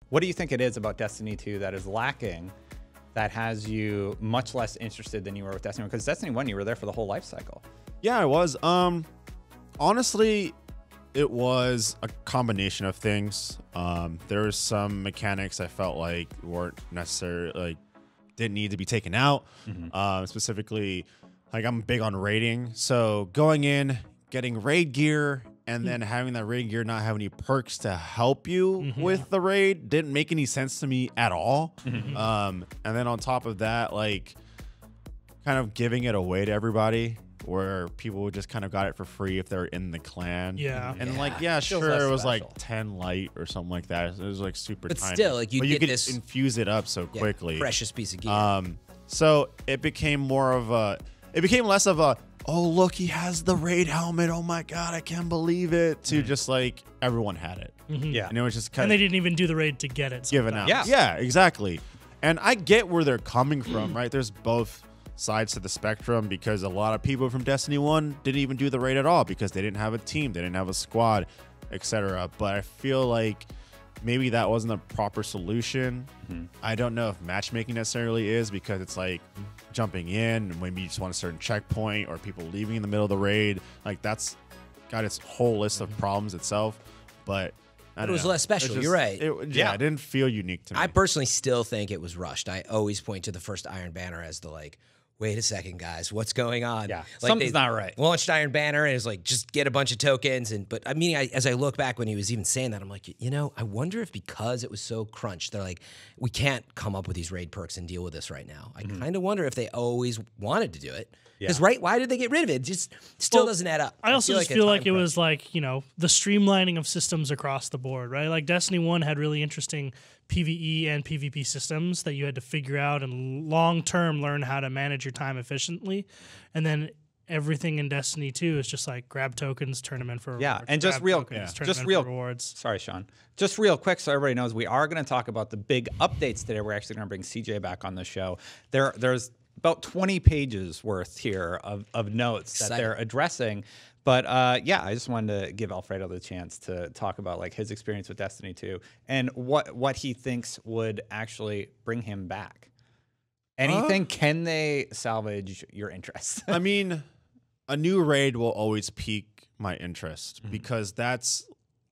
What do you think it is about Destiny 2 that is lacking that has you much less interested than you were with Destiny 1? Because Destiny 1, you were there for the whole life cycle. Yeah, I was. Honestly, it was a combination of things. There were some mechanics I felt like weren't necessarily, like, didn't need to be taken out. Specifically, like, I'm big on raiding. So going in, getting raid gear, and then having that raid gear not have any perks to help you with the raid didn't make any sense to me at all. And then on top of that, like, kind of giving it away to everybody, where people just kind of got it for free if they're in the clan. Yeah. And like, sure, it was like 10 light or something like that. It was like super But tiny. still, like, you could this infuse it up so quickly. Precious piece of gear. So it became more of a, it became less of a, oh, look, he has the raid helmet. Oh my God, I can't believe it. To just like, everyone had it. Yeah. And it was just kind And of they didn't even do the raid to get it. given out. sometimes. Yeah, exactly. And I get where they're coming from, right? There's both sides to the spectrum, because a lot of people from Destiny 1 didn't even do the raid at all because they didn't have a team, they didn't have a squad, etc. But I feel like maybe that wasn't a proper solution. I don't know if matchmaking necessarily is, because it's like jumping in and maybe you just want a certain checkpoint, or people leaving in the middle of the raid. Like, that's got its whole list of problems itself. But It was less special. You're right. It didn't feel unique to me. I personally still think it was rushed. I always point to the first Iron Banner as the, like, wait a second, guys, what's going on? Yeah, like, something's not right. Launched Iron Banner and it's like, just get a bunch of tokens. But I mean, as I look back when he was even saying that, I'm like, you know, I wonder if because it was so crunched, they're like, we can't come up with these raid perks and deal with this right now. I kind of wonder if they always wanted to do it. Because, right, why did they get rid of it? It just still doesn't add up. I also just feel like it crunch. was like, you know, the streamlining of systems across the board, right? Like Destiny 1 had really interesting PvE and PvP systems that you had to figure out and long-term learn how to manage your time efficiently. And then everything in Destiny 2 is just like grab tokens, turn them in for rewards. And just real rewards. Sorry, Sean. Just real quick, so everybody knows, we are going to talk about the big updates today. We're actually going to bring CJ back on the show. There's about 20 pages worth here of notes that they're addressing. But yeah, I just wanted to give Alfredo the chance to talk about like his experience with Destiny 2 and what he thinks would actually bring him back. Anything? Can they salvage your interest? I mean, a new raid will always pique my interest, because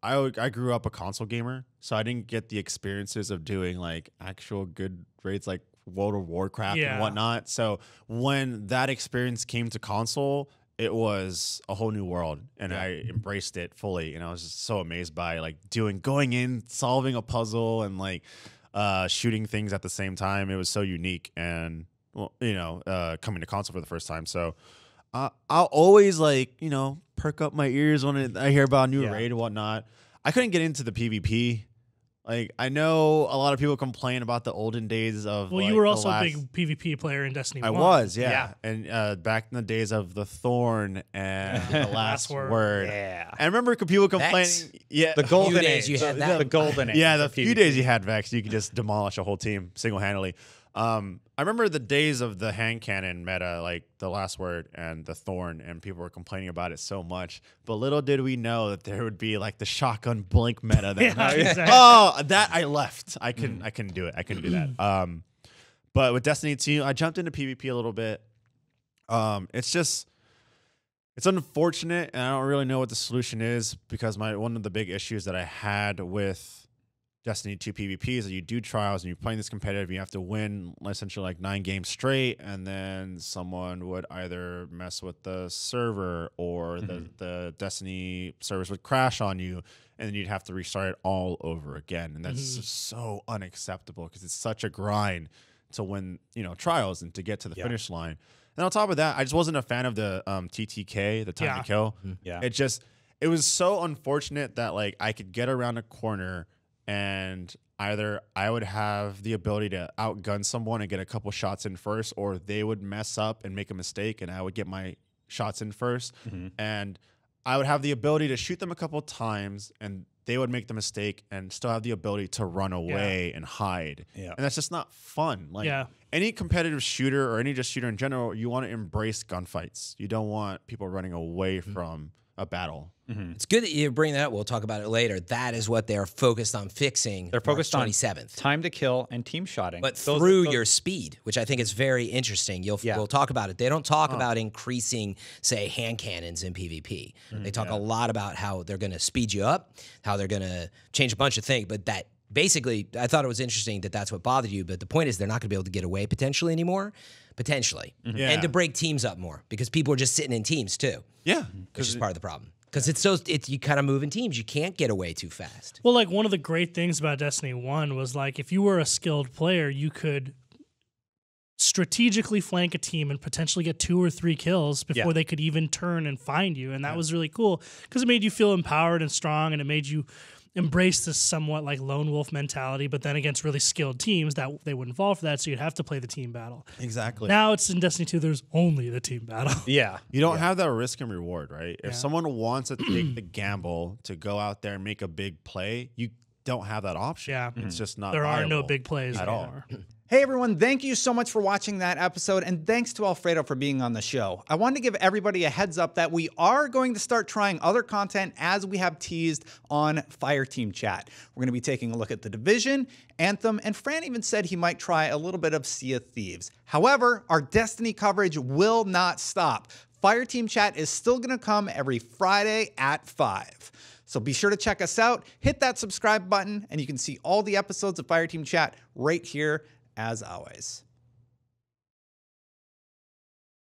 I grew up a console gamer, so I didn't get the experiences of doing like actual good raids like World of Warcraft and whatnot. So when that experience came to console, it was a whole new world, and I embraced it fully. And I was just so amazed by like going in, solving a puzzle, and like shooting things at the same time. It was so unique, and well, you know, coming to console for the first time. So I'll always like, you know, perk up my ears when I hear about a new raid and whatnot. I couldn't get into the PvP. Like, I know a lot of people complain about the olden days of. Well, like, you were also a big PvP player in Destiny 1. I was, and back in the days of the Thorn and the last word. Yeah, I remember people complaining. The golden days age. you had that. The golden age. Yeah, the of few PvP. days you had Vex, you could just demolish a whole team single-handedly. I remember the days of the hand cannon meta, like the last word and the Thorn, and people were complaining about it so much. But little did we know that there would be like the shotgun blink meta. That Exactly. that I left. I couldn't do it. I couldn't do that. But with Destiny 2, I jumped into PvP a little bit. It's unfortunate, and I don't really know what the solution is, because one of the big issues that I had with Destiny 2 PvP is that you do trials and you're playing this competitive, you have to win essentially like 9 games straight, and then someone would either mess with the server, or the Destiny servers would crash on you, and then you'd have to restart it all over again. And that's just so unacceptable, because it's such a grind to win, you know, trials and to get to the finish line. And on top of that, I just wasn't a fan of the TTK, the time to kill. It was so unfortunate that like I could get around a corner, and either I would have the ability to outgun someone and get a couple shots in first, or they would mess up and make a mistake and I would get my shots in first. And I would have the ability to shoot them a couple times, and they would make the mistake and still have the ability to run away and hide. And that's just not fun. Like any competitive shooter, or any just shooter in general, you want to embrace gunfights. You don't want people running away from a battle. It's good that you bring that up. We'll talk about it later. That is what they're focused on fixing. They're focused on 27th. time to kill and team shotting. But through your speed, which I think is very interesting. We'll talk about it. They don't talk about increasing, say, hand cannons in PvP. They talk a lot about how they're going to speed you up, how they're going to change a bunch of things. But that basically, I thought it was interesting that that's what bothered you. But the point is they're not going to be able to get away potentially anymore. Potentially. And to break teams up more because people are just sitting in teams too. Yeah. Which is part of the problem. Because you kind of move in teams. You can't get away too fast. Well, like one of the great things about Destiny 1 was like if you were a skilled player, you could strategically flank a team and potentially get 2 or 3 kills before they could even turn and find you. And that was really cool because it made you feel empowered and strong, and it made you embrace this somewhat like lone wolf mentality, but then against really skilled teams that they wouldn't fall for that, so you'd have to play the team battle. Exactly. Now it's in Destiny 2, there's only the team battle. Yeah. You don't have that risk and reward, right? If someone wants to take the gamble to go out there and make a big play, you don't have that option. Yeah. It's just not There are no viable big plays at all. anymore. Hey everyone, thank you so much for watching that episode, and thanks to Alfredo for being on the show. I wanted to give everybody a heads up that we are going to start trying other content as we have teased on Fireteam Chat. We're going to be taking a look at The Division, Anthem, and Fran even said he might try a little bit of Sea of Thieves. However, our Destiny coverage will not stop. Fireteam Chat is still going to come every Friday at 5. So be sure to check us out, hit that subscribe button, and you can see all the episodes of Fireteam Chat right here as always.